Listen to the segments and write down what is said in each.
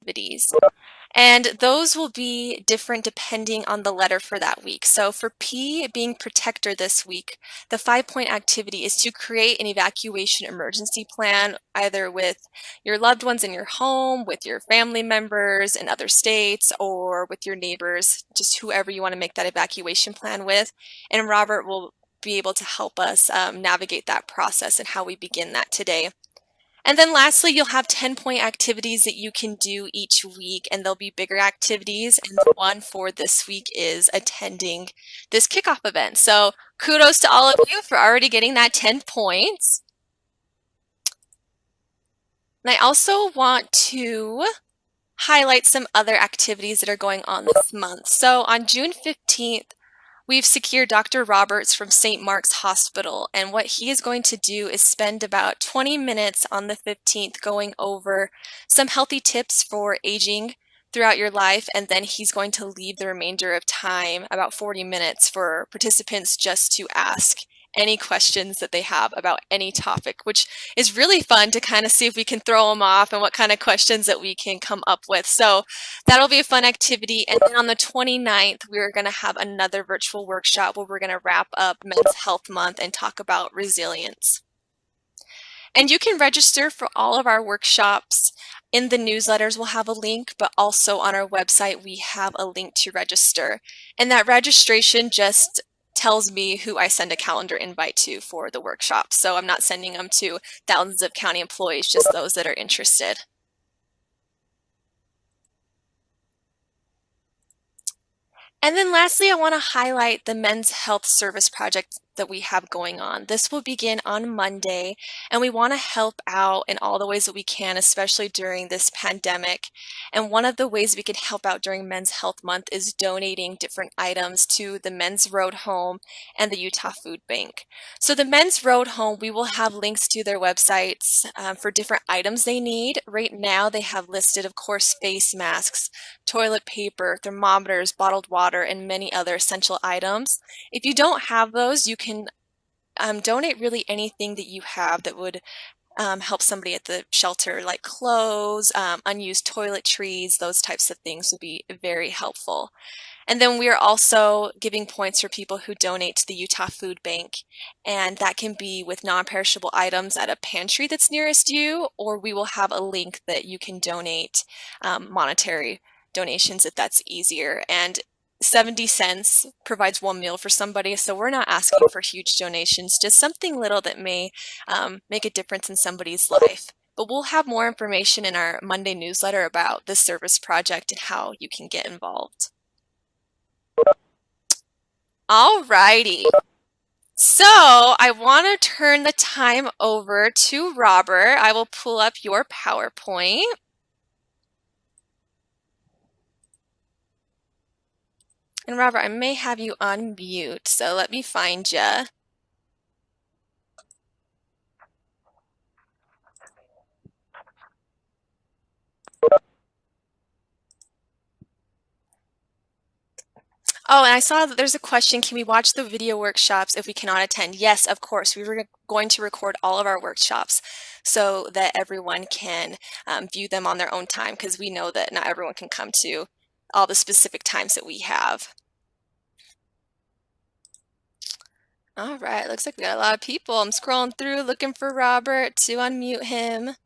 activities. And those will be different depending on the letter for that week. So for P, being protector this week, the 5-point activity is to create an evacuation emergency plan, either with your loved ones in your home, with your family members in other states, or with your neighbors, just whoever you want to make that evacuation plan with. And Robert will be able to help us navigate that process and how we begin that today. And then lastly, you'll have 10-point activities that you can do each week, and there'll be bigger activities. And the one for this week is attending this kickoff event. So kudos to all of you for already getting that 10 points. And I also want to highlight some other activities that are going on this month. So on June 15th, we've secured Dr. Roberts from St. Mark's Hospital, and what he is going to do is spend about 20 minutes on the 15th going over some healthy tips for aging throughout your life, and then he's going to leave the remainder of time, about 40 minutes, for participants just to ask any questions that they have about any topic, which is really fun to kind of see if we can throw them off and what kind of questions that we can come up with. So that'll be a fun activity. And then on the 29th, we're going to have another virtual workshop where we're going to wrap up Men's Health Month and talk about resilience. And you can register for all of our workshops. In the newsletters, we'll have a link, but also on our website, we have a link to register. And that registration just tells me who I send a calendar invite to for the workshop. So I'm not sending them to thousands of county employees, just those that are interested. And then lastly, I want to highlight the Men's Health Service Project that we have going on. This will begin on Monday, and we want to help out in all the ways that we can, especially during this pandemic. And one of the ways we can help out during Men's Health Month is donating different items to the Men's Road Home and the Utah Food Bank. So the Men's Road Home, we will have links to their websites for different items they need. Right now, they have listed, of course, face masks, toilet paper, thermometers, bottled water, and many other essential items. If you don't have those, you can donate really anything that you have that would help somebody at the shelter, like clothes, unused toiletries, those types of things would be very helpful. And then we are also giving points for people who donate to the Utah Food Bank, and that can be with non-perishable items at a pantry that's nearest you, or we will have a link that you can donate monetary donations if that's easier. And 70 cents provides one meal for somebody, so we're not asking for huge donations, just something little that may make a difference in somebody's life. But we'll have more information in our Monday newsletter about this service project and how you can get involved. Alrighty. So I want to turn the time over to Robert. I will pull up your PowerPoint. And Robert, I may have you on mute, so let me find you. Oh, and I saw that there's a question, can we watch the video workshops if we cannot attend? Yes, of course. We were going to record all of our workshops so that everyone can view them on their own time, because we know that not everyone can come to all the specific times that we have. All right, looks like we got a lot of people. I'm scrolling through looking for Robert to unmute him.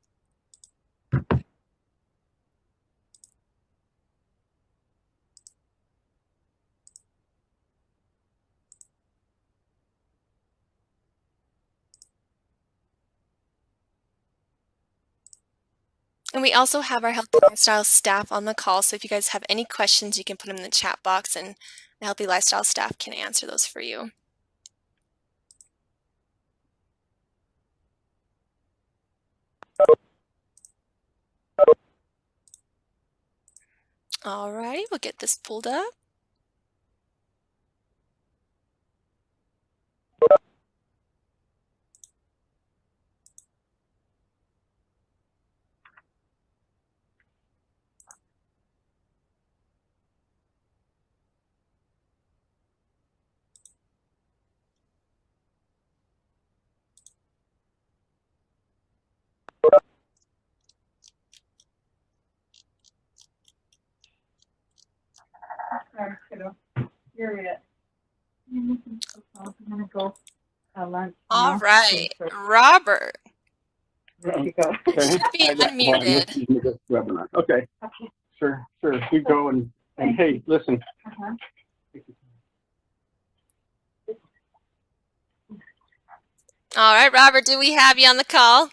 And we also have our Healthy Lifestyle staff on the call, so if you guys have any questions, you can put them in the chat box and the Healthy Lifestyle staff can answer those for you. All right, we'll get this pulled up. Sorry, kiddo. You're it. I'm gonna go lunch. All right, Robert. There you go. Should be unmuted. Webinar. Okay. Okay. Sure. You go and hey, listen. All right, Robert, do we have you on the call?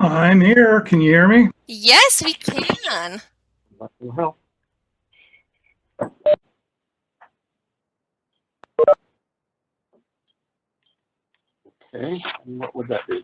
I'm here. Can you hear me? Yes, we can. What will help? Okay, and what would that be?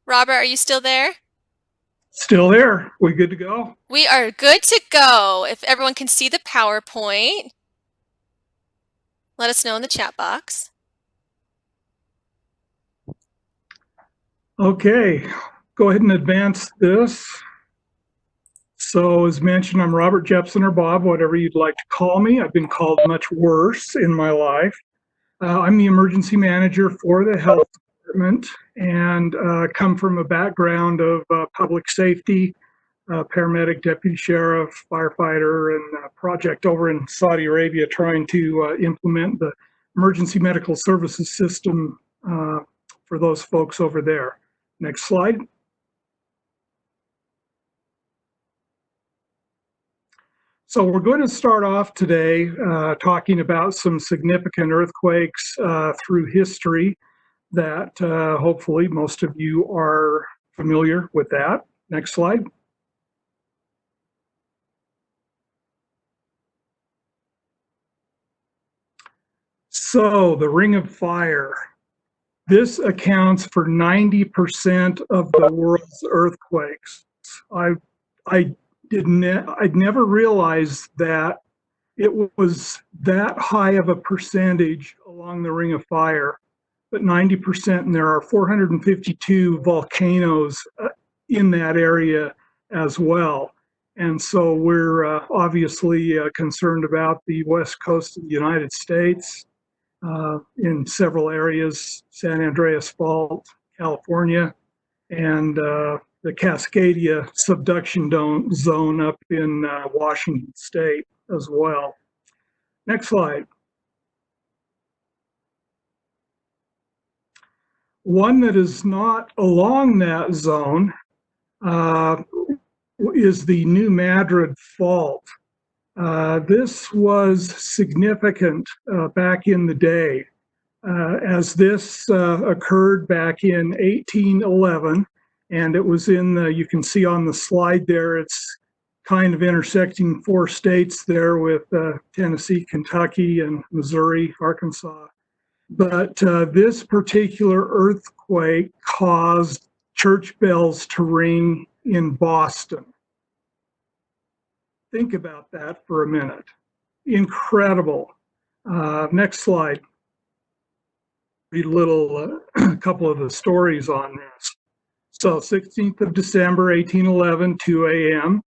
Robert, are you still there? Still there. We good to go? We are good to go. If everyone can see the PowerPoint, let us know in the chat box. Okay, go ahead and advance this. So as mentioned, I'm Robert Jeppesen, or Bob, whatever you'd like to call me. I've been called much worse in my life. I'm the emergency manager for the health department and come from a background of public safety, paramedic, deputy sheriff, firefighter, and a project over in Saudi Arabia trying to implement the emergency medical services system for those folks over there. Next slide. So we're going to start off today talking about some significant earthquakes through history that hopefully most of you are familiar with that. Next slide. So the Ring of Fire. This accounts for 90% of the world's earthquakes. I'd never realized that it was that high of a percentage along the Ring of Fire, but 90%, and there are 452 volcanoes in that area as well. And so we're obviously concerned about the west coast of the United States. In several areas, San Andreas Fault, California, and the Cascadia subduction zone up in Washington State as well. Next slide. One that is not along that zone is the New Madrid Fault. This was significant back in the day, as this occurred back in 1811, and it was in the, you can see on the slide there, it's kind of intersecting 4 states there with Tennessee, Kentucky, and Missouri, Arkansas. But this particular earthquake caused church bells to ring in Boston. Think about that for a minute. Incredible. Next slide. Read a couple of the stories on this. So 16th of December, 1811, 2 a.m.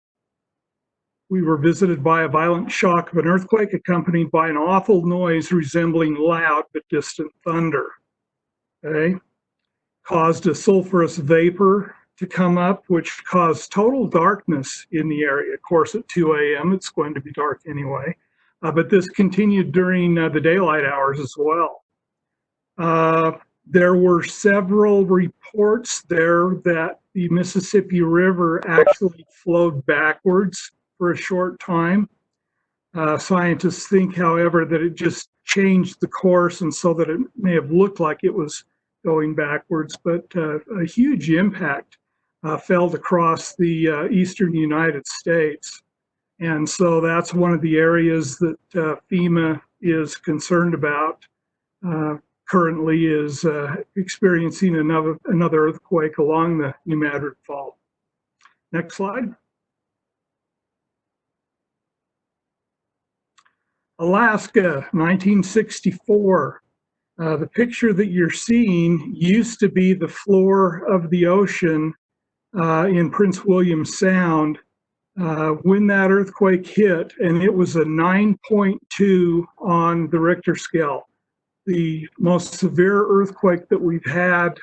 We were visited by a violent shock of an earthquake accompanied by an awful noise resembling loud but distant thunder. Okay. Caused a sulfurous vapor to come up, which caused total darkness in the area. Of course, at 2 a.m., it's going to be dark anyway. But this continued during the daylight hours as well. There were several reports there that the Mississippi River actually flowed backwards for a short time. Scientists think, however, that it just changed the course, and so that it may have looked like it was going backwards, but a huge impact fell across the eastern United States. And so that's one of the areas that FEMA is concerned about, currently is experiencing another earthquake along the New Madrid Fault. Next slide. Alaska, 1964. The picture that you're seeing used to be the floor of the ocean in Prince William Sound when that earthquake hit, and it was a 9.2 on the Richter scale, the most severe earthquake that we've had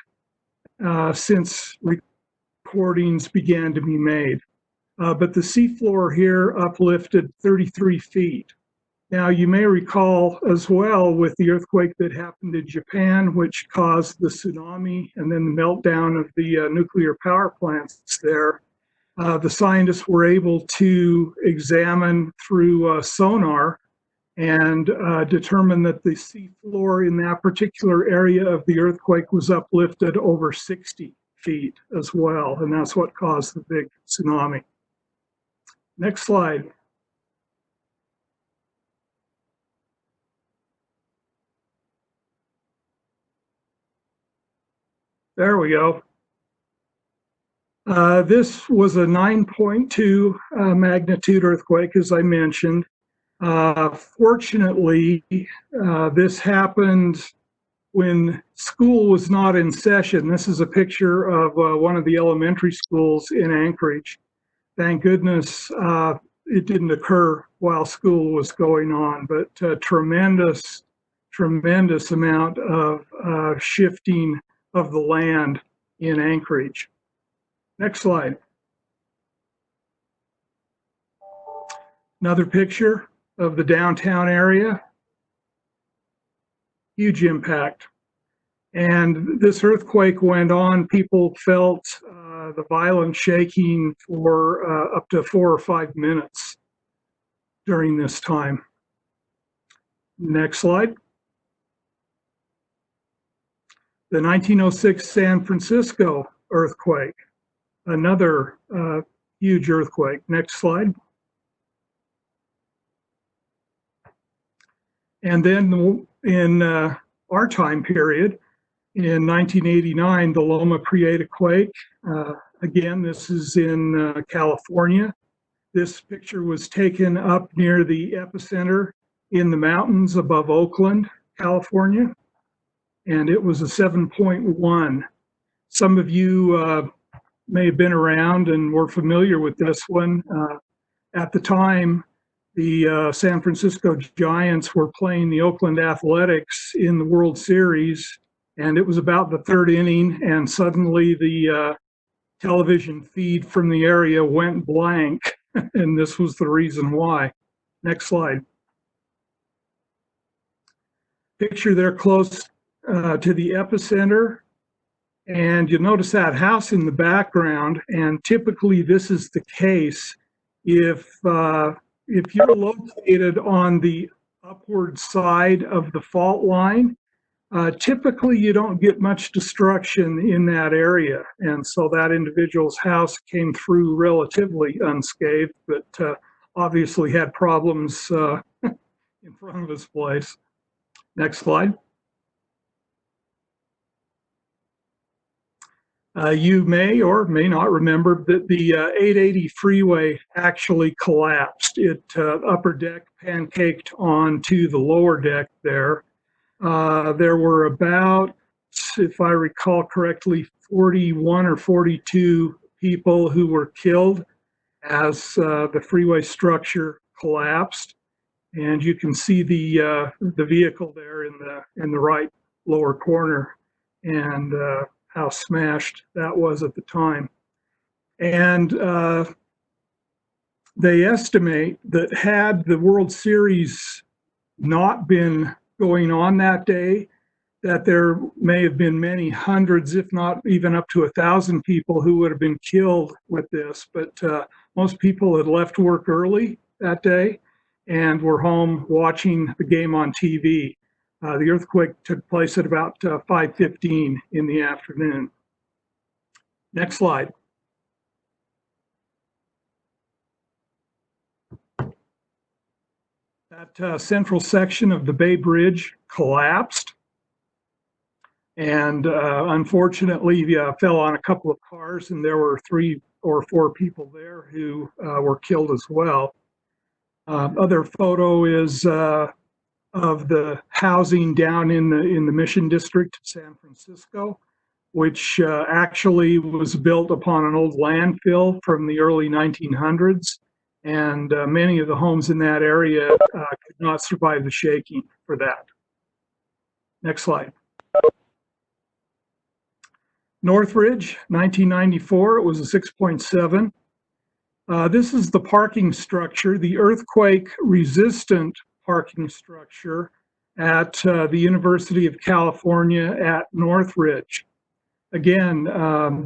since recordings began to be made. But the seafloor here uplifted 33 feet. Now, you may recall as well with the earthquake that happened in Japan, which caused the tsunami and then the meltdown of the nuclear power plants there, the scientists were able to examine through sonar and determine that the seafloor in that particular area of the earthquake was uplifted over 60 feet as well, and that's what caused the big tsunami. Next slide. There we go. This was a 9.2 magnitude earthquake, as I mentioned. Fortunately, this happened when school was not in session. This is a picture of one of the elementary schools in Anchorage. Thank goodness it didn't occur while school was going on, but tremendous amount of shifting of the land in Anchorage. Next slide. Another picture of the downtown area. Huge impact. And this earthquake went on. People felt the violent shaking for up to 4 or 5 minutes during this time. Next slide. The 1906 San Francisco earthquake, another huge earthquake. Next slide. And then in our time period, in 1989, the Loma Prieta quake. Again, this is in California. This picture was taken up near the epicenter in the mountains above Oakland, California, and it was a 7.1. Some of you may have been around and were familiar with this one. At the time, the San Francisco Giants were playing the Oakland Athletics in the World Series, and it was about the 3rd inning, and suddenly the television feed from the area went blank, and this was the reason why. Next slide. Picture there close to the epicenter, and you'll notice that house in the background, and typically this is the case if you're located on the upward side of the fault line. Typically you don't get much destruction in that area, and so that individual's house came through relatively unscathed, but obviously had problems in front of his place. Next slide. You may or may not remember that the 880 freeway actually collapsed. It upper deck pancaked onto the lower deck there. There were about, if I recall correctly, 41 or 42 people who were killed as the freeway structure collapsed. And you can see the vehicle there in the right lower corner, and how smashed that was at the time. And they estimate that had the World Series not been going on that day, that there may have been many hundreds, if not even up to 1,000 people who would have been killed with this. But most people had left work early that day and were home watching the game on TV. The earthquake took place at about 5:15 in the afternoon. Next slide. That central section of the Bay Bridge collapsed. and unfortunately fell on a couple of cars, and there were 3 or 4 people there who were killed as well. Other photo is of the housing down in the Mission District of San Francisco, which actually was built upon an old landfill from the early 1900s. And many of the homes in that area could not survive the shaking for that. Next slide. Northridge, 1994, it was a 6.7. This is the parking structure, the earthquake-resistant parking structure at the University of California at Northridge. Again,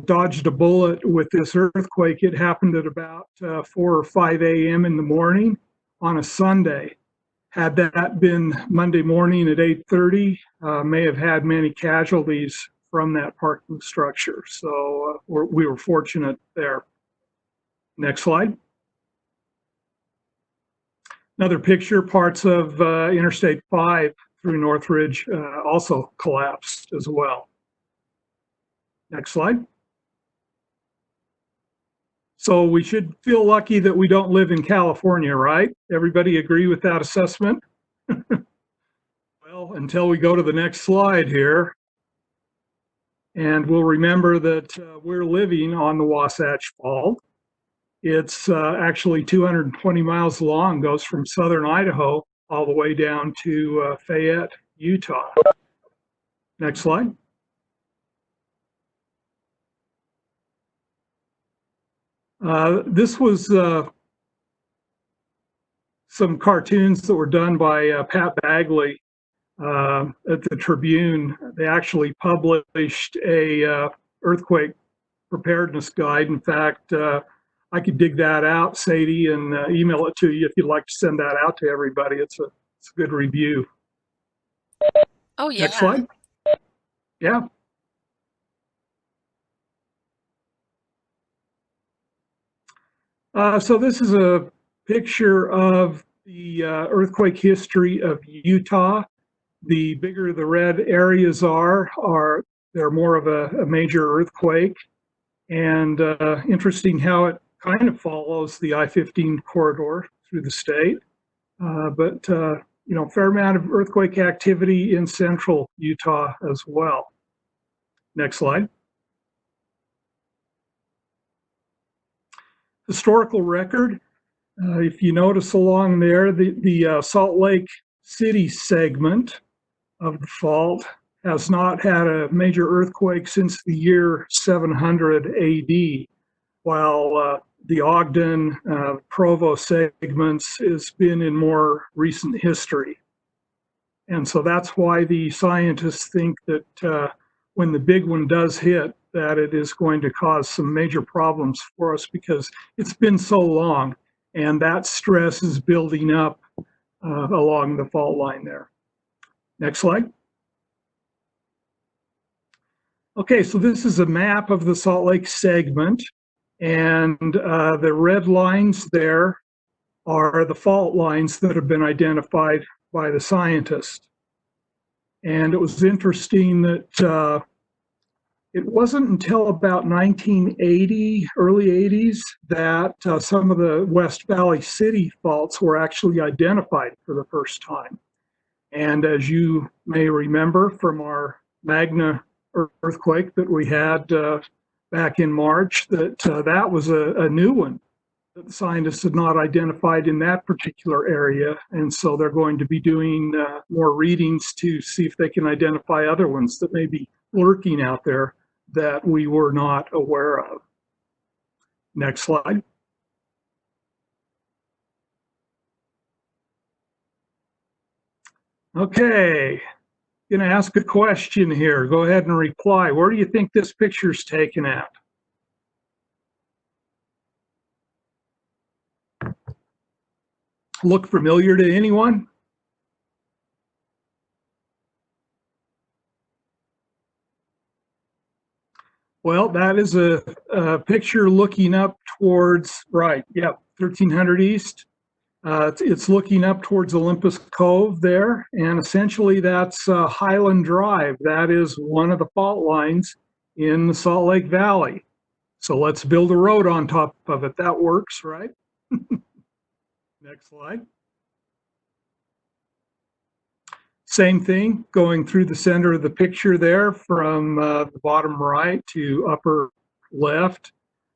dodged a bullet with this earthquake. It happened at about 4 or 5 a.m. in the morning on a Sunday. Had that been Monday morning at 8:30, may have had many casualties from that parking structure. So we were fortunate there. Next slide. Another picture, parts of Interstate 5 through Northridge also collapsed as well. Next slide. So we should feel lucky that we don't live in California, right? Everybody agree with that assessment? Well, until we go to the next slide here. And we'll remember that we're living on the Wasatch Fault. It's actually 220 miles long, goes from southern Idaho all the way down to Fayette, Utah. Next slide. This was some cartoons that were done by Pat Bagley at the Tribune. They actually published a earthquake preparedness guide. In fact, I could dig that out, Sadie, and email it to you if you'd like to send that out to everybody. It's a good review. Oh, yeah. Next slide. Yeah. So this is a picture of the earthquake history of Utah. The bigger the red areas are they're more of a major earthquake. And interesting how it kind of follows the I-15 corridor through the state. But you know, fair amount of earthquake activity in central Utah as well. Next slide. Historical record. If you notice along there, the Salt Lake City segment of the fault has not had a major earthquake since the year 700 AD, while the Ogden, Provo segments has been in more recent history. And so that's why the scientists think that when the big one does hit, that it is going to cause some major problems for us because it's been so long and that stress is building up along the fault line there. Next slide. Okay, so this is a map of the Salt Lake segment, and the red lines there are the fault lines that have been identified by the scientists. And it was interesting that it wasn't until about 1980, early 80s, that some of the West Valley City faults were actually identified for the first time. And as you may remember from our Magna earthquake that we had back in March, that was a new one that the scientists had not identified in that particular area. And so they're going to be doing more readings to see if they can identify other ones that may be lurking out there that we were not aware of. Next slide. Okay, gonna ask a question here. Go ahead and reply. Where do you think this picture's taken at? Look familiar to anyone? Well, that is a picture looking up towards, right, yep, 1300 East. It's looking up towards Olympus Cove there, and essentially that's Highland Drive. That is one of the fault lines in the Salt Lake Valley. So let's build a road on top of it. That works, right? Next slide. Same thing, going through the center of the picture there from the bottom right to upper left,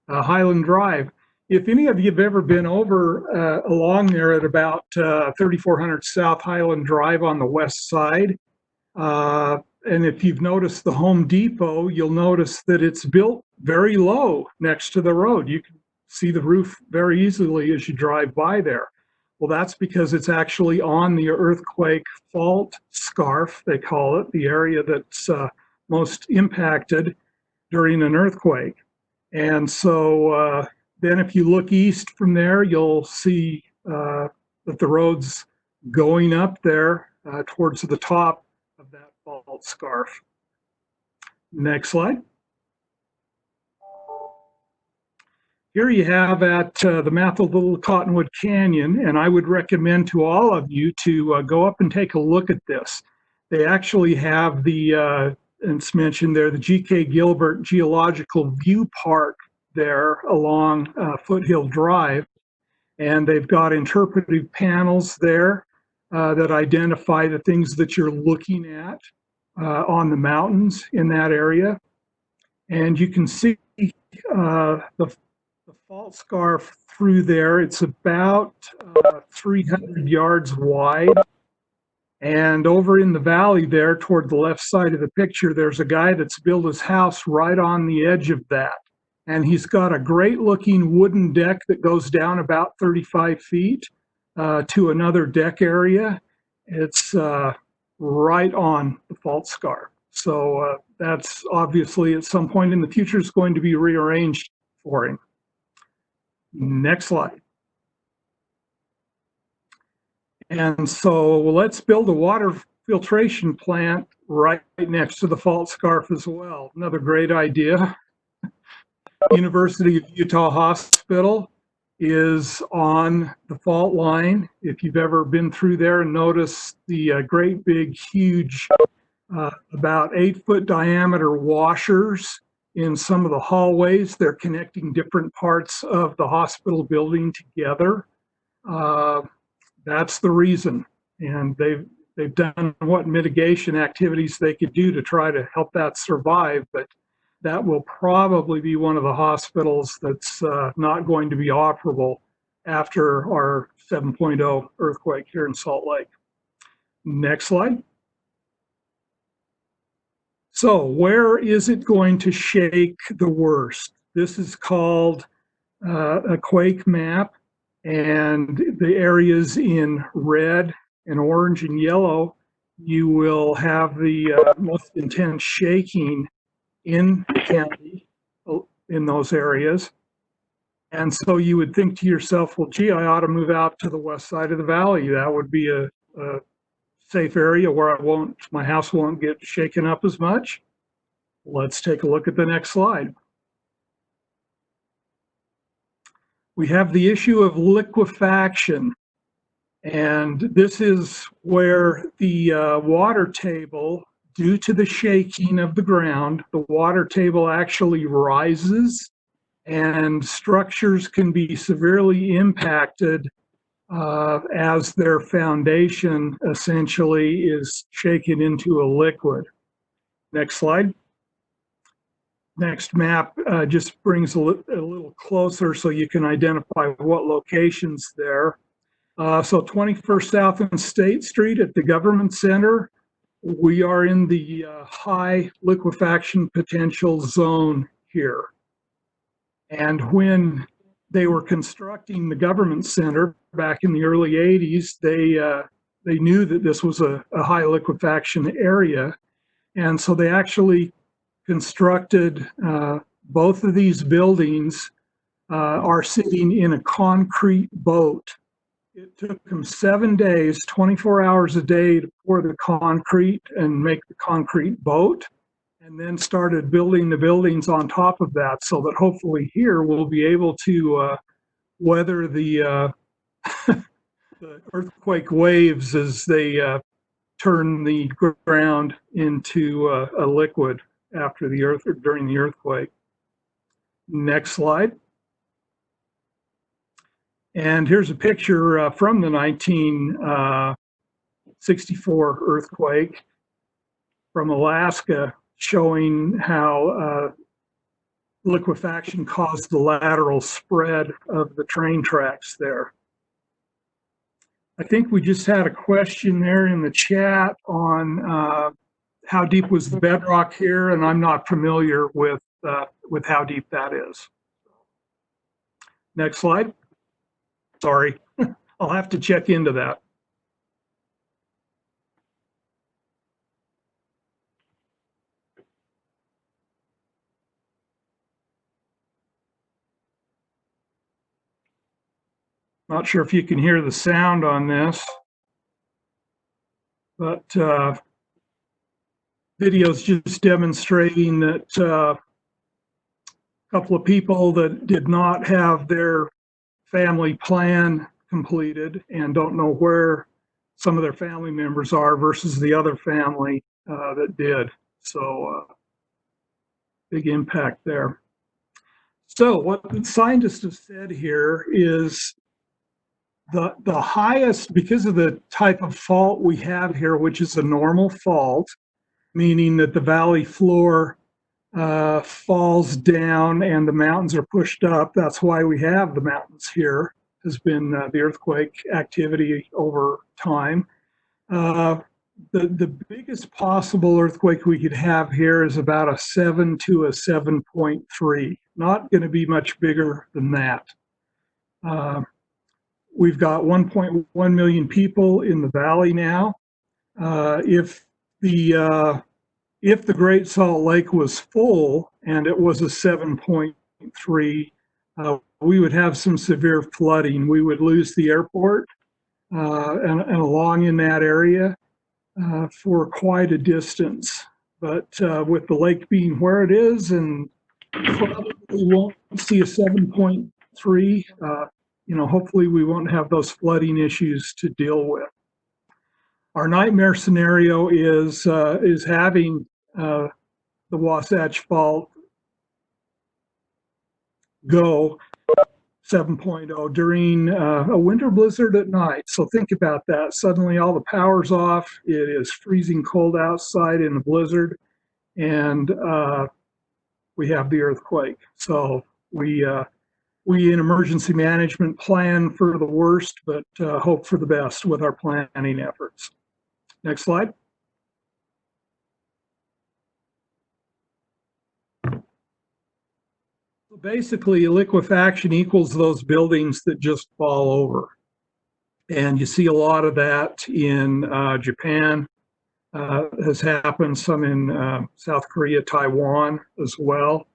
Highland Drive. If any of you have ever been over along there at about 3400 South Highland Drive on the west side, and if you've noticed the Home Depot, you'll notice that it's built very low next to the road. You can see the roof very easily as you drive by there. Well, that's because it's actually on the earthquake fault scarf, they call it, the area that's most impacted during an earthquake. And so then if you look east from there, you'll see that the road's going up there towards the top of that fault scarf. Next slide. Here you have at the mouth of Little Cottonwood Canyon, and I would recommend to all of you to go up and take a look at this. They actually have the, it's mentioned there, the G.K. Gilbert Geological View Park there along Foothill Drive, and they've got interpretive panels there that identify the things that you're looking at on the mountains in that area. And you can see the fault scarf through there. It's about 300 yards wide. And over in the valley there toward the left side of the picture, there's a guy that's built his house right on the edge of that. And he's got a great looking wooden deck that goes down about 35 feet to another deck area. It's right on the fault scarf. So that's obviously at some point in the future is going to be rearranged for him. Next slide. And so let's build a water filtration plant right next to the fault scarf as well. Another great idea. University of Utah Hospital is on the fault line. If you've ever been through there and noticed the great big huge about 8-foot diameter washers in some of the hallways, they're connecting different parts of the hospital building together. That's the reason. And they've done what mitigation activities they could do to try to help that survive, but that will probably be one of the hospitals that's not going to be operable after our 7.0 earthquake here in Salt Lake. Next slide. So where is it going to shake the worst? This is called a quake map, and the areas in red and orange and yellow, you will have the most intense shaking in the county in those areas. And so you would think to yourself, well, gee, I ought to move out to the west side of the valley. That would be a safe area where my house won't get shaken up as much. Let's take a look at the next slide. We have the issue of liquefaction. And this is where the water table, due to the shaking of the ground, the water table actually rises and structures can be severely impacted as their foundation essentially is shaken into a liquid. Next slide. Next map just brings a little closer so you can identify what locations there. So 21st South and State Street at the Government Center, we are in the high liquefaction potential zone here. And when they were constructing the Government Center back in the early 80s, they knew that this was a high liquefaction area. And so they actually constructed both of these buildings are sitting in a concrete boat. It took them 7 days, 24 hours a day to pour the concrete and make the concrete boat, and then started building the buildings on top of that so that hopefully here we'll be able to weather the the earthquake waves as they turn the ground into a liquid after the earth or during the earthquake. Next slide. And here's a picture from the 1964 earthquake from Alaska, showing how liquefaction caused the lateral spread of the train tracks there. I think we just had a question there in the chat on how deep was the bedrock here, and I'm not familiar with how deep that is. Next slide. Sorry, I'll have to check into that. Not sure if you can hear the sound on this, but video's just demonstrating that a couple of people that did not have their family plan completed and don't know where some of their family members are versus the other family that did. So big impact there. So what the scientists have said here is the highest, because of the type of fault we have here, which is a normal fault, meaning that the valley floor falls down and the mountains are pushed up. That's why we have the mountains here, has been the earthquake activity over time. The biggest possible earthquake we could have here is about a 7 to a 7.3. Not going to be much bigger than that. We've got 1.1 million people in the valley now. If the Great Salt Lake was full and it was a 7.3, we would have some severe flooding. We would lose the airport and along in that area for quite a distance. But with the lake being where it is, and probably won't see a 7.3, hopefully we won't have those flooding issues to deal with. Our nightmare scenario is having the Wasatch Fault go 7.0 during a winter blizzard at night. So think about that. Suddenly all the power's off. It is freezing cold outside in a blizzard, and we have the earthquake. So we in emergency management plan for the worst, but hope for the best with our planning efforts. Next slide. Basically, liquefaction equals those buildings that just fall over. And you see a lot of that in Japan, has happened, some in South Korea, Taiwan as well,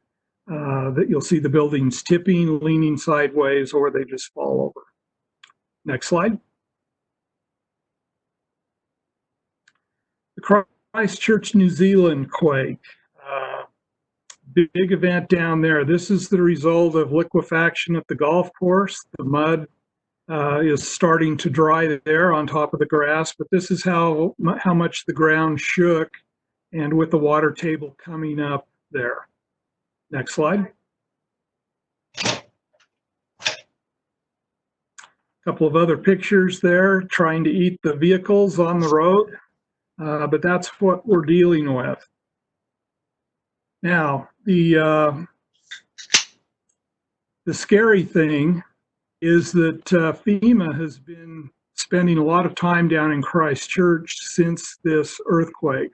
that you'll see the buildings tipping, leaning sideways, or they just fall over. Next slide. The Christchurch, New Zealand quake. Big event down there. This is the result of liquefaction at the golf course. The mud is starting to dry there on top of the grass, but this is how much the ground shook, and with the water table coming up there. Next slide. A couple of other pictures there trying to eat the vehicles on the road, but that's what we're dealing with. Now, the scary thing is that FEMA has been spending a lot of time down in Christchurch since this earthquake.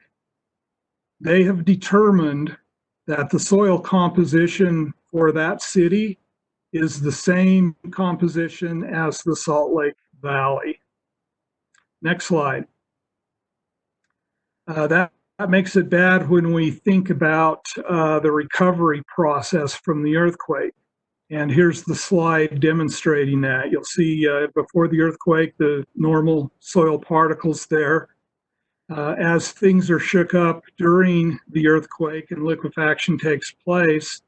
They have determined that the soil composition for that city is the same composition as the Salt Lake Valley. Next slide. That makes it bad when we think about the recovery process from the earthquake. And here's the slide demonstrating that. You'll see before the earthquake, the normal soil particles there. As things are shook up during the earthquake and liquefaction takes place,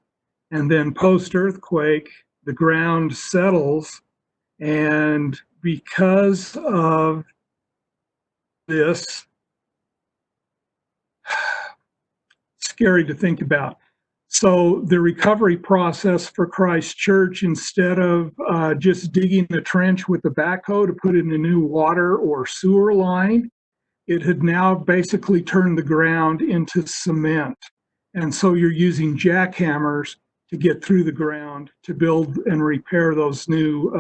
and then post-earthquake, the ground settles and because of this, scary to think about. So the recovery process for Christchurch, instead of just digging a trench with the backhoe to put in a new water or sewer line, it had now basically turned the ground into cement. And so you're using jackhammers to get through the ground to build and repair those new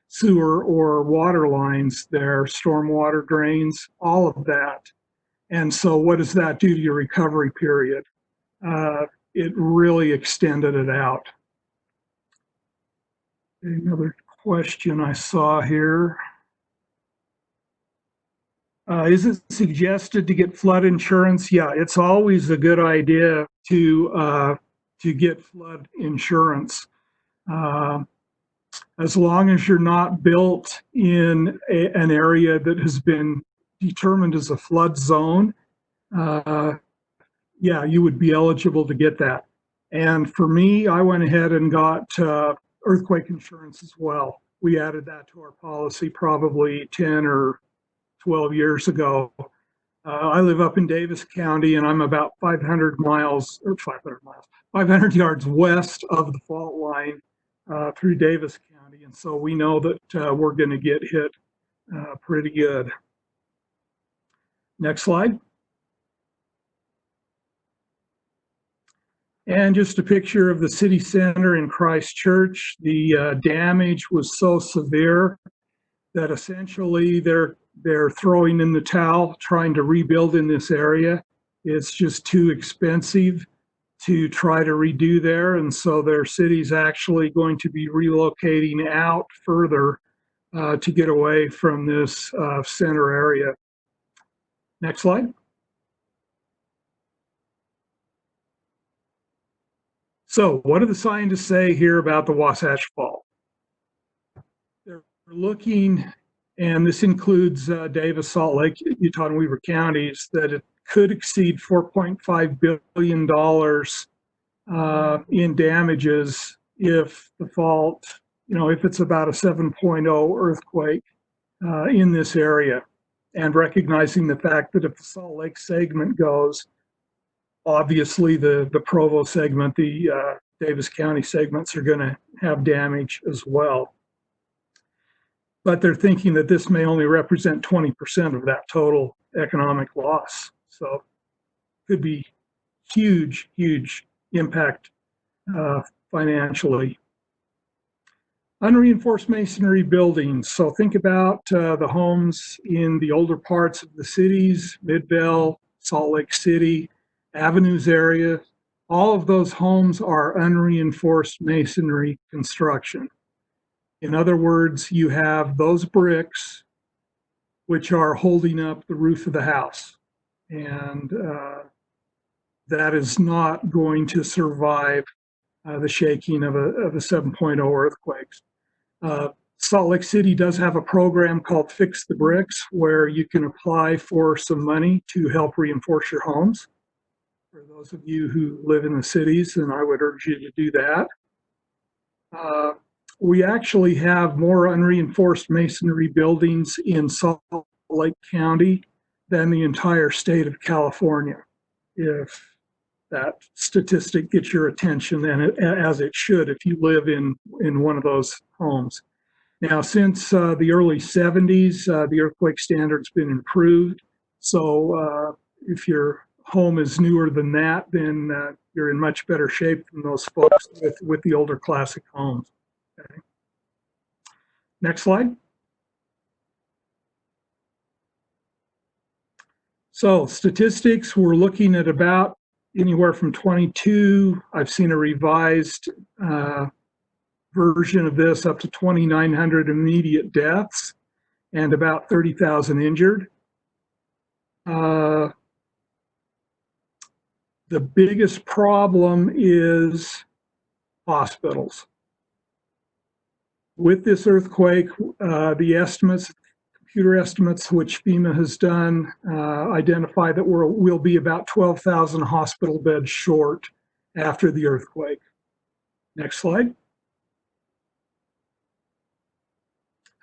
sewer or water lines there, stormwater drains, all of that. And so what does that do to your recovery period? It really extended it out. Another question I saw here. Is it suggested to get flood insurance? Yeah, it's always a good idea to get flood insurance. As long as you're not built in an area that has been determined as a flood zone, yeah, you would be eligible to get that. And for me, I went ahead and got earthquake insurance as well. We added that to our policy probably 10 or 12 years ago. I live up in Davis County, and I'm about 500 yards west of the fault line through Davis County. And so we know that we're going to get hit pretty good. Next slide. And just a picture of the city center in Christchurch. The damage was so severe that essentially they're throwing in the towel, trying to rebuild in this area. It's just too expensive to try to redo there. And so their city's actually going to be relocating out further to get away from this center area. Next slide. So what do the scientists say here about the Wasatch Fault? They're looking, and this includes Davis, Salt Lake, Utah, and Weaver counties, that it could exceed $4.5 billion in damages if the fault, if it's about a 7.0 earthquake in this area. And recognizing the fact that if the Salt Lake segment goes, obviously the Provo segment, the Davis County segments are going to have damage as well. But they're thinking that this may only represent 20% of that total economic loss. So could be huge, huge impact financially. Unreinforced masonry buildings. So think about the homes in the older parts of the cities, Midvale, Salt Lake City, Avenues area. All of those homes are unreinforced masonry construction. In other words, you have those bricks which are holding up the roof of the house. And that is not going to survive the shaking of a 7.0 earthquakes. Salt Lake City does have a program called Fix the Bricks, where you can apply for some money to help reinforce your homes. For those of you who live in the cities, and I would urge you to do that. We actually have more unreinforced masonry buildings in Salt Lake County than the entire state of California. If that statistic gets your attention, then as it should if you live in one of those homes. Now, since the early 70s, the earthquake standard's been improved. So if your home is newer than that, then you're in much better shape than those folks with the older classic homes. Okay. Next slide. So statistics, we're looking at about anywhere from 22, I've seen a revised version of this, up to 2,900 immediate deaths and about 30,000 injured. The biggest problem is hospitals. With this earthquake, the estimates, computer estimates, which FEMA has done, identify that we'll be about 12,000 hospital beds short after the earthquake. Next slide.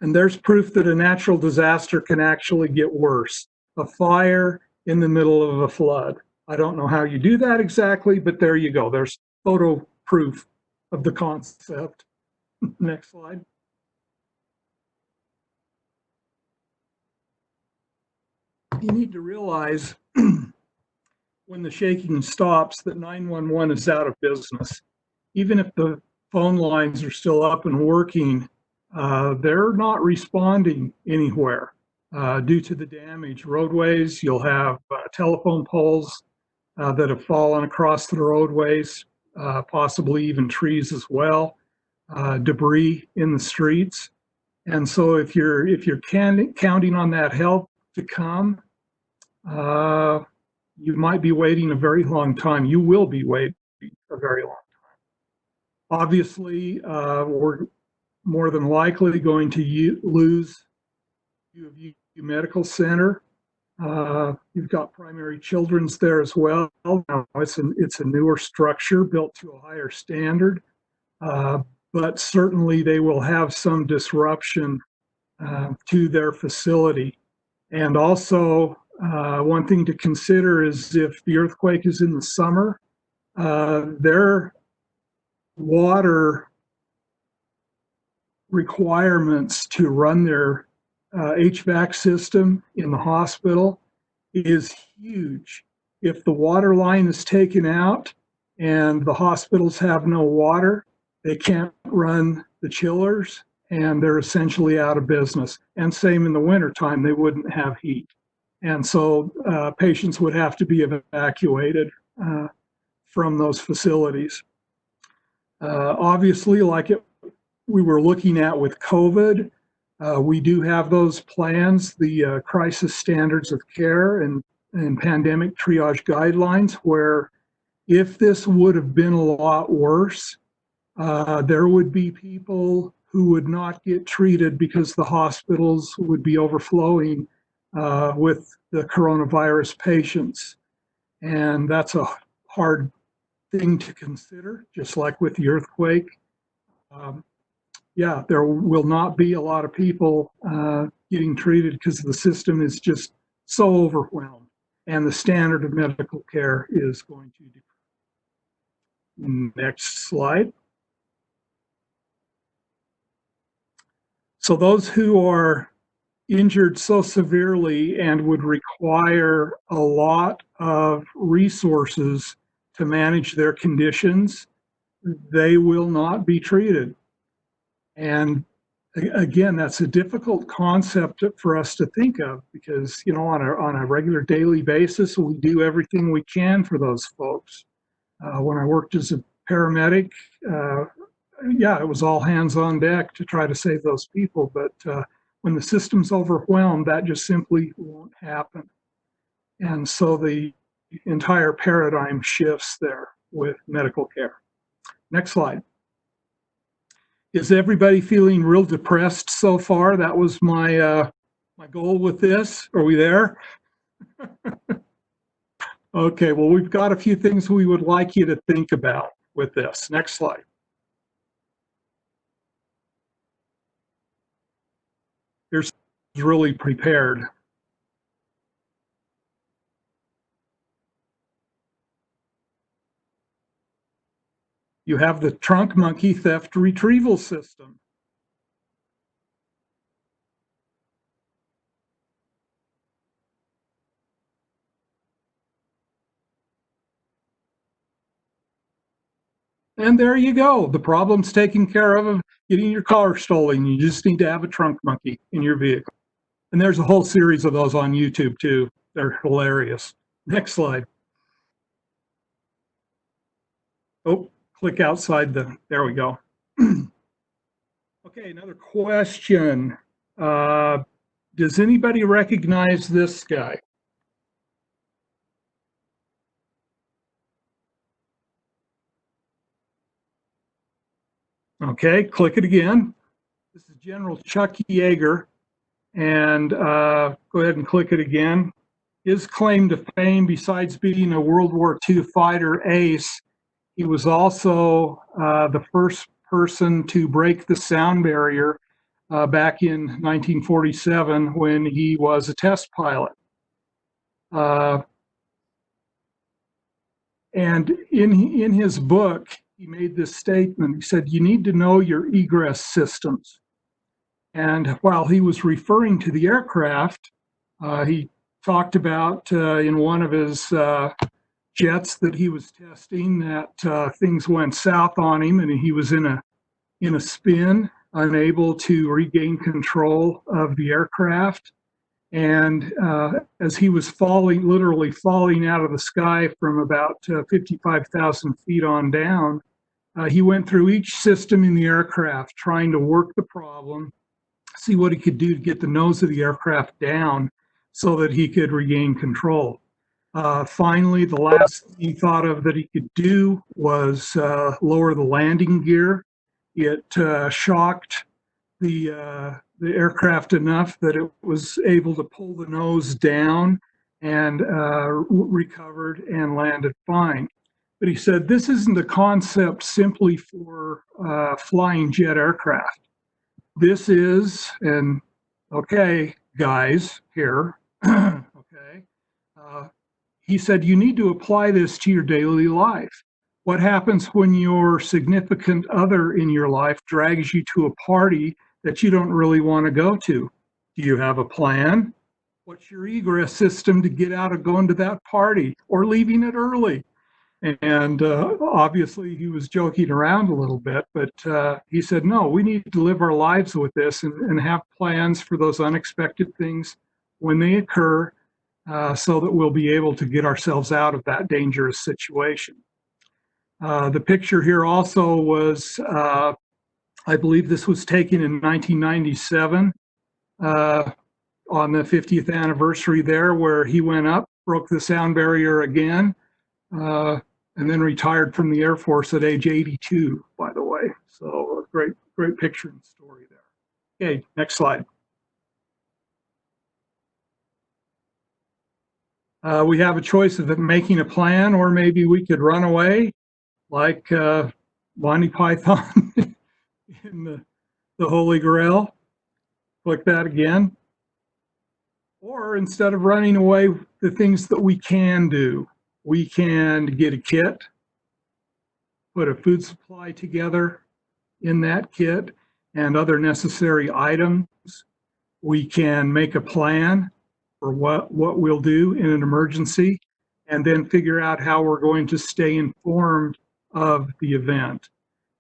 And there's proof that a natural disaster can actually get worse. A fire in the middle of a flood. I don't know how you do that exactly, but there you go. There's photo proof of the concept. Next slide. You need to realize when the shaking stops that 911 is out of business. Even if the phone lines are still up and working, they're not responding anywhere due to the damage. Roadways, you'll have telephone poles that have fallen across the roadways, possibly even trees as well, debris in the streets. And so if you're counting on that help to come, you might be waiting a very long time. You will be waiting a very long time. Obviously, we're more than likely going to lose U of U Medical Center. You've got Primary Children's there as well. Now, it's a newer structure built to a higher standard, but certainly they will have some disruption to their facility. And also, one thing to consider is if the earthquake is in the summer, their water requirements to run their HVAC system in the hospital is huge. If the water line is taken out and the hospitals have no water, they can't run the chillers and they're essentially out of business. And same in the wintertime, they wouldn't have heat. And so patients would have to be evacuated from those facilities. Obviously, like we were looking at with COVID, we do have those plans, the crisis standards of care and pandemic triage guidelines, where if this would have been a lot worse, there would be people who would not get treated because the hospitals would be overflowing with the coronavirus patients. And that's a hard thing to consider, just like with the earthquake. Yeah, there will not be a lot of people getting treated because the system is just so overwhelmed and the standard of medical care is going to decrease. Next slide. So those who are injured so severely and would require a lot of resources to manage their conditions, they will not be treated. And again, that's a difficult concept for us to think of because, you know, on a regular daily basis, we do everything we can for those folks. When I worked as a paramedic, yeah, it was all hands on deck to try to save those people. But when the system's overwhelmed, that just simply won't happen. And so the entire paradigm shifts there with medical care. Next slide. Is everybody feeling real depressed so far? That was my my goal with this. Are we there? Okay, well, we've got a few things we would like you to think about with this. Next slide. Here's really prepared. You have the trunk monkey theft retrieval system. And there you go. The problem's taken care of getting your car stolen. You just need to have a trunk monkey in your vehicle. And there's a whole series of those on YouTube too. They're hilarious. Next slide. Oh, click outside there we go. Okay, another question. Does anybody recognize this guy? Okay, click it again. This is General Chuck Yeager, and go ahead and click it again. His claim to fame, besides being a World War II fighter ace, he was also the first person to break the sound barrier back in 1947 when he was a test pilot. And in his book, he made this statement. He said, you need to know your egress systems. And while he was referring to the aircraft, he talked about in one of his jets that he was testing that things went south on him and he was in a spin, unable to regain control of the aircraft. And as he was literally falling out of the sky from about 55,000 feet on down, he went through each system in the aircraft trying to work the problem, see what he could do to get the nose of the aircraft down so that he could regain control. Finally, the last thing he thought of that he could do was lower the landing gear. It shocked the aircraft enough that it was able to pull the nose down and recovered and landed fine. But he said, this isn't a concept simply for flying jet aircraft. This is, and okay, guys here, okay, he said, you need to apply this to your daily life. What happens when your significant other in your life drags you to a party that you don't really want to go to? Do you have a plan? What's your egress system to get out of going to that party or leaving it early? And obviously he was joking around a little bit, but he said, no, we need to live our lives with this and have plans for those unexpected things when they occur so that we'll be able to get ourselves out of that dangerous situation. The picture here also was, I believe this was taken in 1997 on the 50th anniversary there, where he went up, broke the sound barrier again, and then retired from the Air Force at age 82, by the way. So a great picture and story there. Okay, next slide. We have a choice of making a plan, or maybe we could run away like Monty Python in the Holy Grail. Click that again. Or instead of running away, the things that we can do. We can get a kit, put a food supply together in that kit and other necessary items. We can make a plan for what we'll do in an emergency, and then figure out how we're going to stay informed of the event.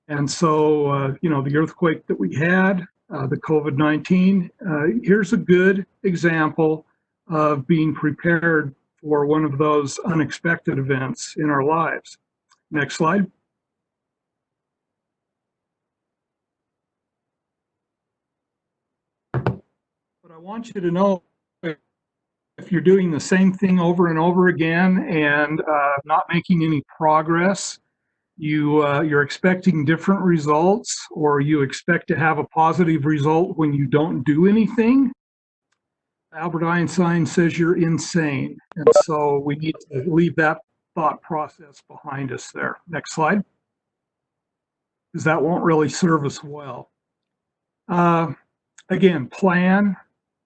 And so, you know, the earthquake that we had, the COVID-19, here's a good example of being prepared for one of those unexpected events in our lives. Next slide. But I want you to know, if you're doing the same thing over and over again and not making any progress, you're expecting different results, or you expect to have a positive result when you don't do anything, Albert Einstein says you're insane. And so we need to leave that thought process behind us there. Next slide, because that won't really serve us well. Again, plan,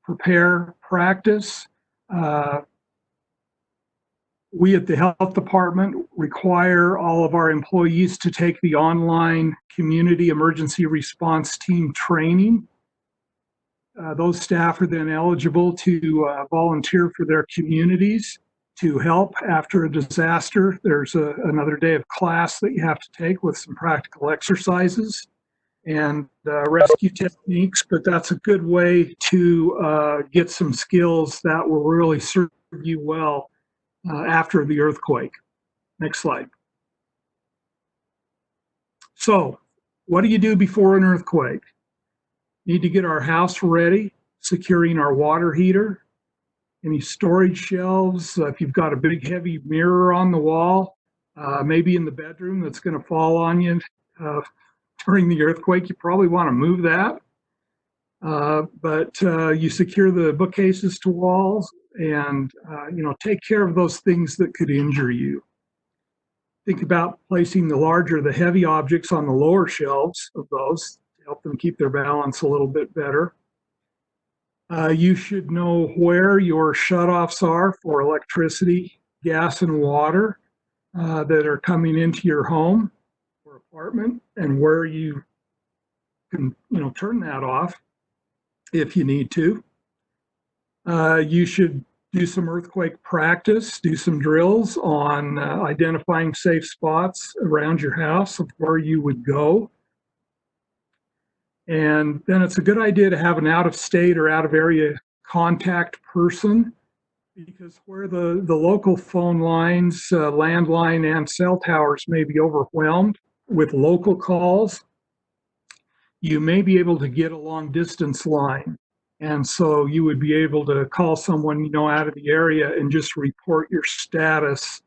prepare, practice. We at the health department require all of our employees to take the online community emergency response team training. Those staff are then eligible to volunteer for their communities to help after a disaster. There's another day of class that you have to take with some practical exercises and rescue techniques, but that's a good way to get some skills that will really serve you well after the earthquake. Next slide. So, what do you do before an earthquake? Need to get our house ready, securing our water heater, any storage shelves. If you've got a big heavy mirror on the wall, maybe in the bedroom that's going to fall on you during the earthquake, you probably want to move that. But you secure the bookcases to walls and you know, take care of those things that could injure you. Think about placing the larger, the heavy objects on the lower shelves of those help them keep their balance a little bit better. You should know where your shutoffs are for electricity, gas, and water that are coming into your home or apartment, and where you can, turn that off if you need to. You should do some earthquake practice, do some drills on identifying safe spots around your house of where you would go. And then it's a good idea to have an out-of-state or out-of-area contact person, because where the local phone lines, landline and cell towers may be overwhelmed with local calls, you may be able to get a long distance line. And so you would be able to call someone, out of the area and just report your status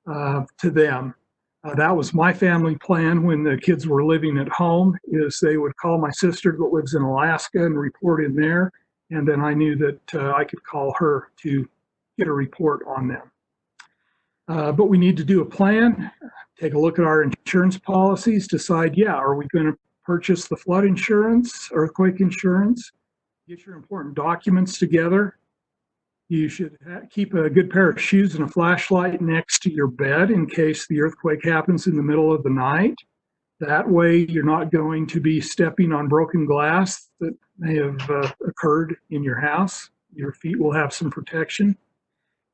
to them. That was my family plan when the kids were living at home, is they would call my sister that lives in Alaska and report in there. And then I knew that I could call her to get a report on them. But we need to do a plan, take a look at our insurance policies, decide, are we going to purchase the flood insurance, earthquake insurance, get your important documents together. You should keep a good pair of shoes and a flashlight next to your bed in case the earthquake happens in the middle of the night. That way you're not going to be stepping on broken glass that may have occurred in your house. Your feet will have some protection.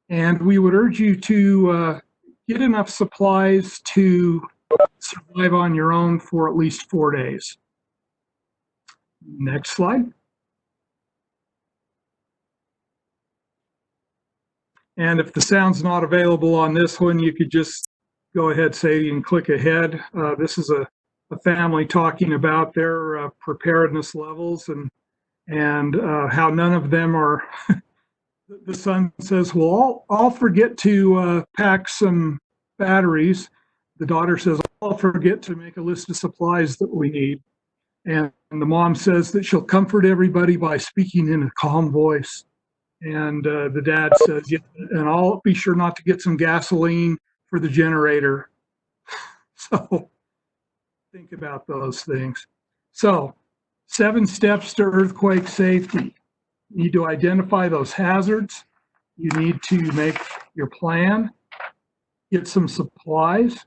And we would urge you to get enough supplies to survive on your own for at least 4 days. Next slide. And if the sound's not available on this one, you could just go ahead, say, and click ahead. This is a family talking about their preparedness levels and how none of them are. The son says, well, I'll forget to pack some batteries. The daughter says, I'll forget to make a list of supplies that we need. And the mom says that she'll comfort everybody by speaking in a calm voice. And the dad says, and I'll be sure not to get some gasoline for the generator. So think about those things. So 7 steps to earthquake safety. You need to identify those hazards. You need to make your plan, get some supplies,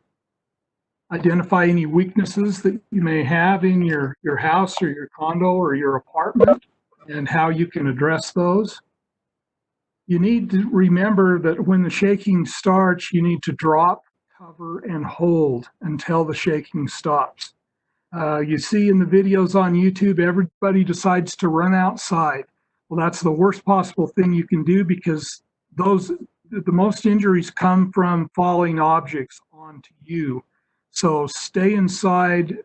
identify any weaknesses that you may have in your house or your condo or your apartment and how you can address those. You need to remember that when the shaking starts, you need to drop, cover, and hold until the shaking stops. You see in the videos on YouTube, everybody decides to run outside. Well, that's the worst possible thing you can do, because the most injuries come from falling objects onto you. So stay inside,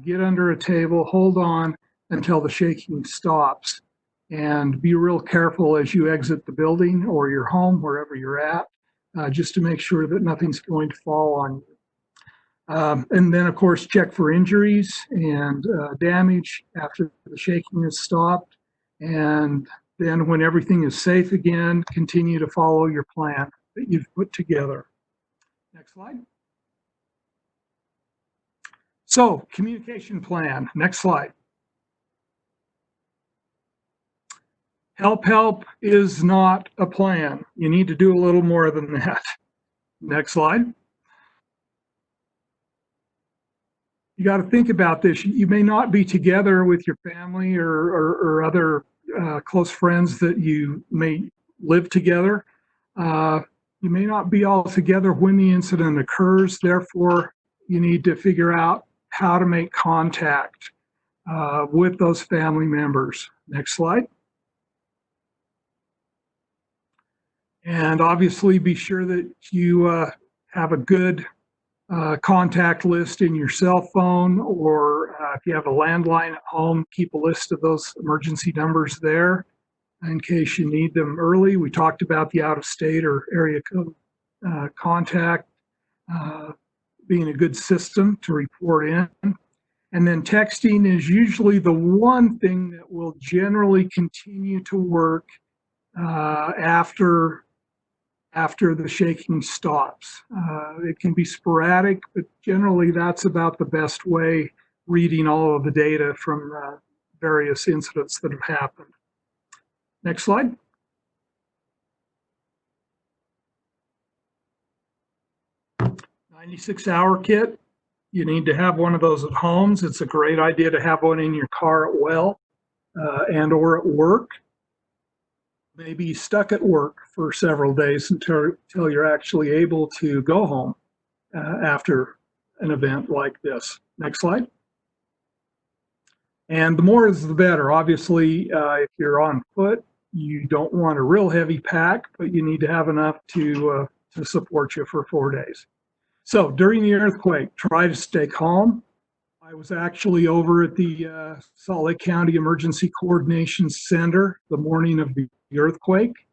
get under a table, hold on until the shaking stops. And be real careful as you exit the building or your home, wherever you're at, just to make sure that nothing's going to fall on you. And then, of course, check for injuries and damage after the shaking has stopped. And then when everything is safe again, continue to follow your plan that you've put together. Next slide. So, communication plan. Next slide. Help is not a plan. You need to do a little more than that. Next slide. You got to think about this. You may not be together with your family or other close friends that you may live together. You may not be all together when the incident occurs. Therefore, you need to figure out how to make contact with those family members. Next slide. And obviously be sure that you have a good contact list in your cell phone, or if you have a landline at home, keep a list of those emergency numbers there in case you need them early. We talked about the out-of-state or area code contact being a good system to report in. And then texting is usually the one thing that will generally continue to work after the shaking stops. It can be sporadic, but generally that's about the best way reading all of the data from various incidents that have happened. Next slide. "96-hour kit." You need to have one of those at homes. It's a great idea to have one in your car at well and or at work. Maybe stuck at work for several days until you're actually able to go home after an event like this. Next slide. And the more is the better. Obviously, if you're on foot, you don't want a real heavy pack, but you need to have enough to support you for 4 days. So during the earthquake, try to stay calm. I was actually over at the Salt Lake County Emergency Coordination Center the morning of the earthquake,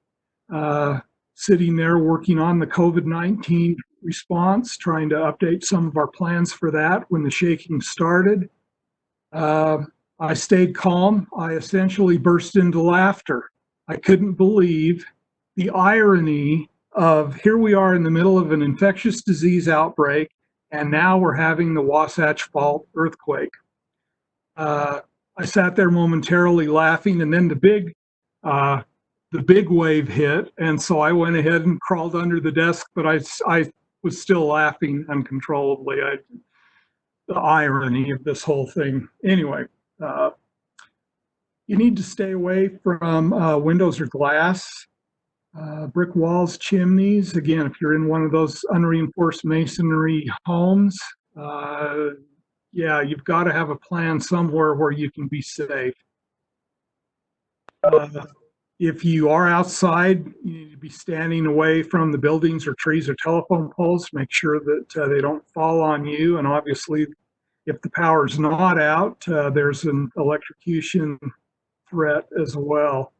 sitting there working on the COVID-19 response, trying to update some of our plans for that when the shaking started. I stayed calm. I essentially burst into laughter. I couldn't believe the irony of here we are in the middle of an infectious disease outbreak, and now we're having the Wasatch Fault earthquake. I sat there momentarily laughing, and then the big wave hit, and so I went ahead and crawled under the desk, but I was still laughing uncontrollably. The irony of this whole thing. Anyway, you need to stay away from windows or glass, brick walls, chimneys. Again, if you're in one of those unreinforced masonry homes, yeah, you've got to have a plan somewhere where you can be safe. If you are outside, you need to be standing away from the buildings or trees or telephone poles. Make sure that they don't fall on you. And obviously, if the power's not out, there's an electrocution threat as well.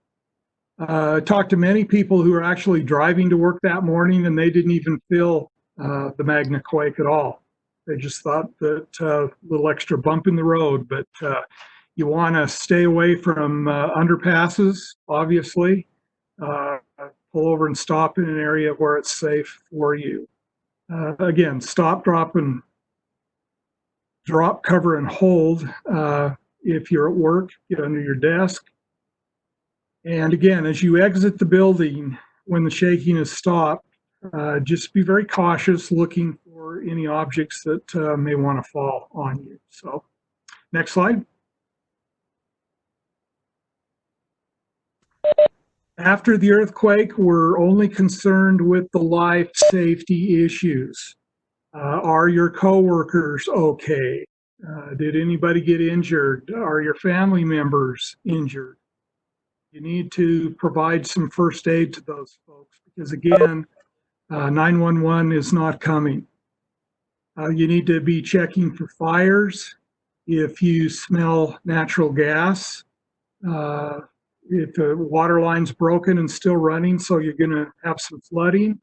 I talked to many people who are actually driving to work that morning, and they didn't even feel the magna quake at all. They just thought that a little extra bump in the road, but you want to stay away from underpasses, obviously. Pull over and stop in an area where it's safe for you. Again, stop, drop, cover, and hold. If you're at work, get under your desk. And again, as you exit the building, when the shaking has stopped, just be very cautious, looking for any objects that may want to fall on you. So, next slide. After the earthquake, we're only concerned with the life safety issues. Are your coworkers okay? Did anybody get injured? Are your family members injured? You need to provide some first aid to those folks because, again, 911 is not coming. You need to be checking for fires. If you smell natural gas, if the water line's broken and still running, so you're going to have some flooding,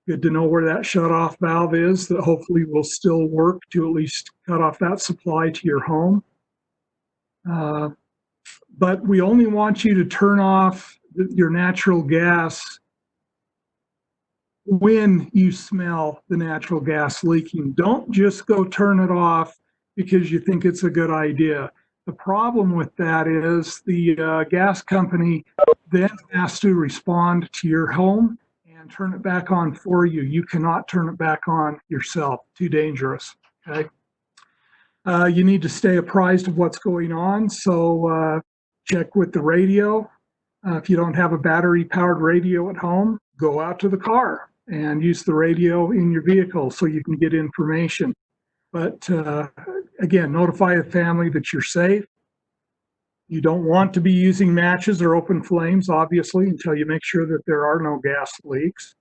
good to know where that shut-off valve is that hopefully will still work to at least cut off that supply to your home. But we only want you to turn off your natural gas when you smell the natural gas leaking. Don't just go turn it off because you think it's a good idea. The problem with that is the gas company then has to respond to your home and turn it back on for you. You cannot turn it back on yourself. Too dangerous. Okay. You need to stay apprised of what's going on. So check with the radio. If you don't have a battery-powered radio at home, go out to the car and use the radio in your vehicle so you can get information. But again, notify the family that you're safe. You don't want to be using matches or open flames, obviously, until you make sure that there are no gas leaks.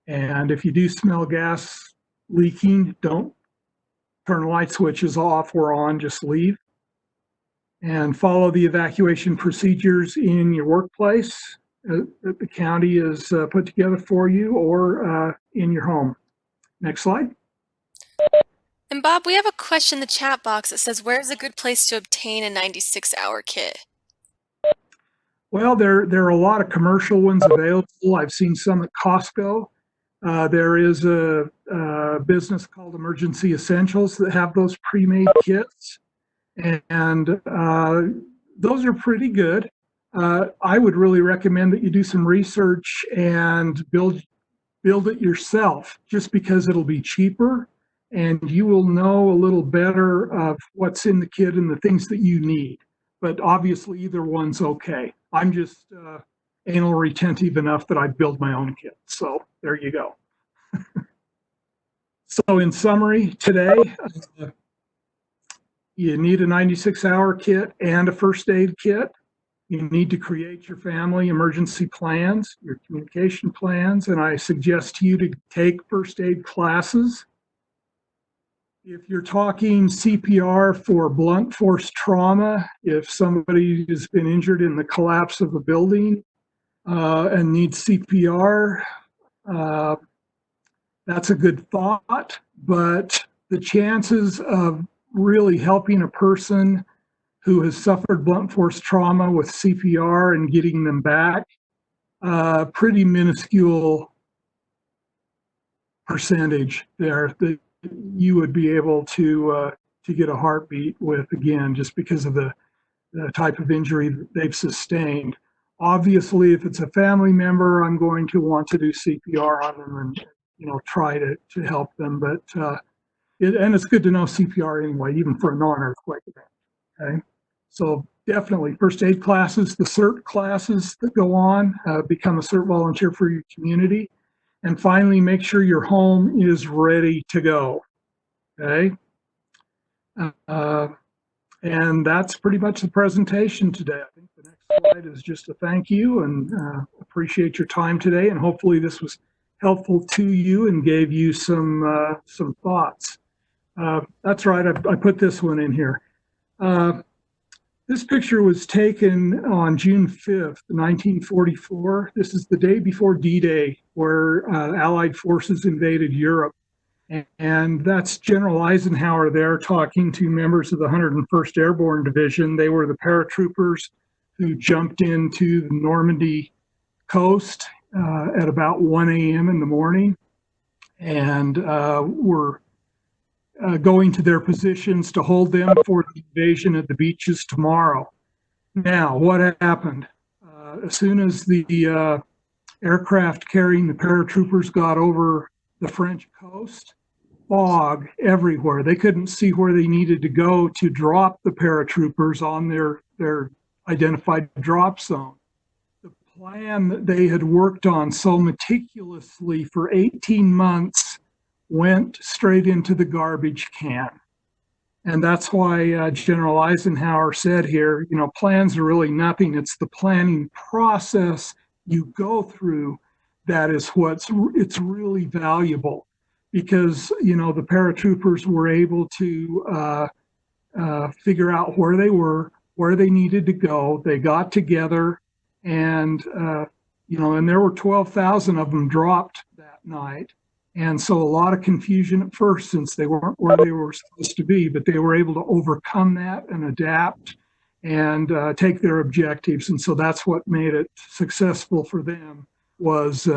And if you do smell gas leaking, don't turn light switches off or on, just leave. And follow the evacuation procedures in your workplace that the county has put together for you or in your home. Next slide. And Bob, we have a question in the chat box that says, where's a good place to obtain a 96-hour kit? Well, there are a lot of commercial ones available. I've seen some at Costco. There is a business called Emergency Essentials that have those pre-made kits. And those are pretty good. I would really recommend that you do some research and build it yourself, just because it'll be cheaper and you will know a little better of what's in the kit and the things that you need. But obviously, either one's okay. I'm just anal retentive enough that I build my own kit. So there you go. So in summary, today, you need a 96-hour kit and a first aid kit. You need to create your family emergency plans, your communication plans, and I suggest to you to take first aid classes. If you're talking CPR for blunt force trauma, if somebody has been injured in the collapse of a building and needs CPR, that's a good thought, but the chances of really helping a person who has suffered blunt force trauma with CPR and getting them back, pretty minuscule percentage there that you would be able to get a heartbeat with, again, just because of the type of injury that they've sustained. Obviously, if it's a family member, I'm going to want to do CPR on them and try to help them. But and it's good to know CPR anyway, even for a non-earthquake event. Okay, so definitely first aid classes, the CERT classes that go on, become a CERT volunteer for your community, and finally make sure your home is ready to go. Okay, and that's pretty much the presentation today. I think the next slide is just a thank you, and appreciate your time today, and hopefully this was helpful to you and gave you some thoughts. That's right, I put this one in here. This picture was taken on June 5th, 1944. This is the day before D-Day, where Allied forces invaded Europe. And that's General Eisenhower there talking to members of the 101st Airborne Division. They were the paratroopers who jumped into the Normandy coast at about 1 a.m. in the morning and were going to their positions to hold them for the invasion at the beaches tomorrow. Now, what happened? As soon as the aircraft carrying the paratroopers got over the French coast, fog everywhere. They couldn't see where they needed to go to drop the paratroopers on their identified drop zone. The plan that they had worked on so meticulously for 18 months went straight into the garbage can. And that's why General Eisenhower said here, plans are really nothing. It's the planning process you go through that is it's really valuable, because, the paratroopers were able to figure out where they were, where they needed to go. They got together and, and there were 12,000 of them dropped that night. And so a lot of confusion at first, since they weren't where they were supposed to be, but they were able to overcome that and adapt and take their objectives. And so that's what made it successful for them, was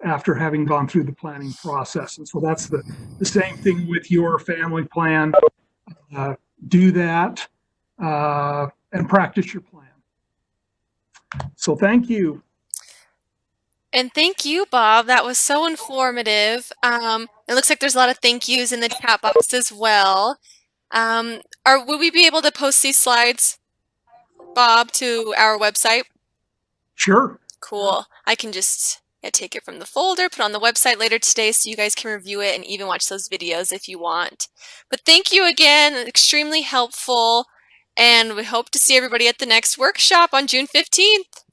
after having gone through the planning process. And so that's the same thing with your family plan. Do that and practice your plan. So thank you. And thank you, Bob. That was so informative. It looks like there's a lot of thank yous in the chat box as well. Will we be able to post these slides, Bob, to our website? Sure. Cool. I can just take it from the folder, put it on the website later today so you guys can review it and even watch those videos if you want. But thank you again. Extremely helpful. And we hope to see everybody at the next workshop on June 15th.